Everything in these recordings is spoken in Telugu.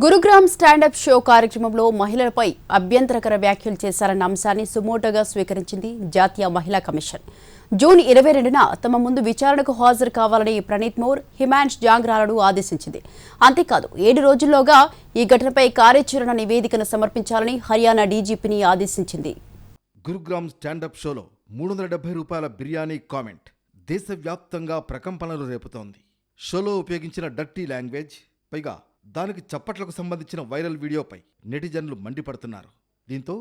గురుగ్రామ్ స్టాండప్ షో కార్యక్రమంలో మహిళలపై అభ్యంతరకర వ్యాఖ్యలు చేశారన్న అంశాన్ని సుమోటోగా స్వీకరించింది జాతీయ మహిళా కమిషన్. జూన్ 22న తమ ముందు విచారణకు హాజరు కావాలని ప్రణీత్ మోర్, హిమాన్ష్ జాంగ్రాలను ఆదేశించింది. అంతేకాదు 7 రోజుల్లోగా ఈ ఘటనపై కార్యాచరణ నివేదికను సమర్పించాలని హర్యానా డీజీపీని ఆదేశించింది. గురుగ్రామ్ స్టాండప్ షోలో ₹370 బిర్యానీ కామెంట్ దేశవ్యాప్తంగా ప్రకంపనలు రేపుతోంది. షోలో ఉపయోగించిన డర్టీ లాంగ్వేజ్, పైగా దానికి చప్పట్లకు సంబంధించిన వైరల్ వీడియోపై నెటిజన్లు మండిపడుతున్నారు. దీంతో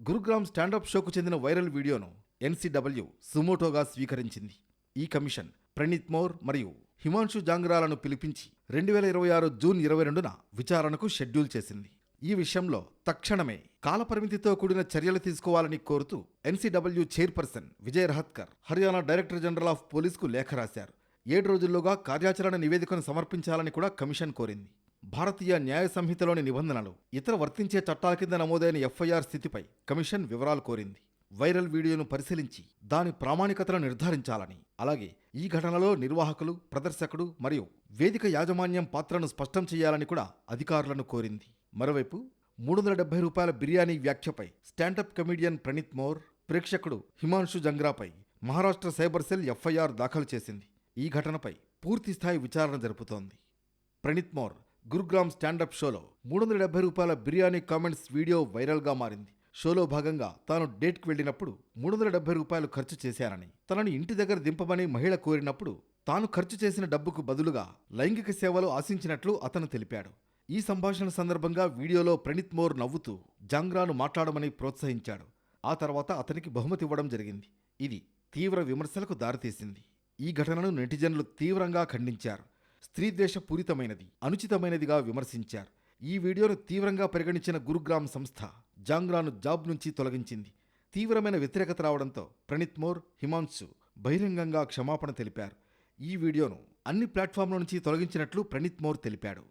గురుగ్రామ్ స్టాండప్ షోకు చెందిన వైరల్ వీడియోను NCW సుమోటోగా స్వీకరించింది. ఈ కమిషన్ ప్రణీత్ మోర్ మరియు హిమాన్షు జాంగ్రాలను పిలిపించి 2026 జూన్ 22న విచారణకు షెడ్యూల్ చేసింది. ఈ విషయంలో తక్షణమే కాలపరిమితితో కూడిన చర్యలు తీసుకోవాలని కోరుతూ NCW chairperson Vijay Rahatkar Haryana director general of పోలీసుకు లేఖ రాశారు. 7 రోజుల్లోగా కార్యాచరణ నివేదికను సమర్పించాలని కూడా కమిషన్ కోరింది. భారతీయ న్యాయ సంహితలోని నిబంధనలు, ఇతర వర్తించే చట్టాల కింద నమోదైన FIR స్థితిపై కమిషన్ వివరాలు కోరింది. వైరల్ వీడియోను పరిశీలించి దాని ప్రామాణికతను నిర్ధారించాలని, అలాగే ఈ ఘటనలో నిర్వాహకులు, ప్రదర్శకుడు మరియు వేదిక యాజమాన్యం పాత్రను స్పష్టం చేయాలని కూడా అధికారులను కోరింది. మరోవైపు ₹370 బిర్యానీ వ్యాఖ్యపై స్టాండప్ కమెడియన్ ప్రణీత్ మోర్, ప్రేక్షకుడు హిమాన్షు జంగ్రాపై మహారాష్ట్ర సైబర్ సెల్ FIR దాఖలు చేసింది. ఈ ఘటనపై పూర్తిస్థాయి విచారణ జరుపుతోంది. ప్రణీత్ మోర్ గురుగ్రామ్ స్టాండప్ షోలో ₹370 బిర్యానీ కామెంట్స్ వీడియో వైరల్గా మారింది. షోలో భాగంగా తాను డేట్కి వెళ్లినప్పుడు ₹370 ఖర్చు చేశానని, తనని ఇంటి దగ్గర దింపమని మహిళ కోరినప్పుడు తాను ఖర్చు చేసిన డబ్బుకు బదులుగా లైంగిక సేవలు ఆశించినట్లు అతను తెలిపాడు. ఈ సంభాషణ సందర్భంగా వీడియోలో ప్రణీత్ మోర్ నవ్వుతూ జాంగ్రాను మాట్లాడమని ప్రోత్సహించాడు. ఆ తర్వాత అతనికి బహుమతి ఇవ్వడం జరిగింది. ఇది తీవ్ర విమర్శలకు దారితీసింది. ఈ ఘటనను నెటిజన్లు తీవ్రంగా ఖండించారు. స్త్రీద్వేషపూరితమైనది, అనుచితమైనదిగా విమర్శించారు. ఈ వీడియోను తీవ్రంగా పరిగణించిన గురుగ్రామ్ సంస్థ జాంగ్రాను జాబ్ నుంచి తొలగించింది. తీవ్రమైన వ్యతిరేకత రావడంతో ప్రణీత్ మోర్, హిమాన్షు బహిరంగంగా క్షమాపణ తెలిపారు. ఈ వీడియోను అన్ని ప్లాట్ఫామ్ల నుంచి తొలగించినట్లు ప్రణీత్ మోర్ తెలిపాడు.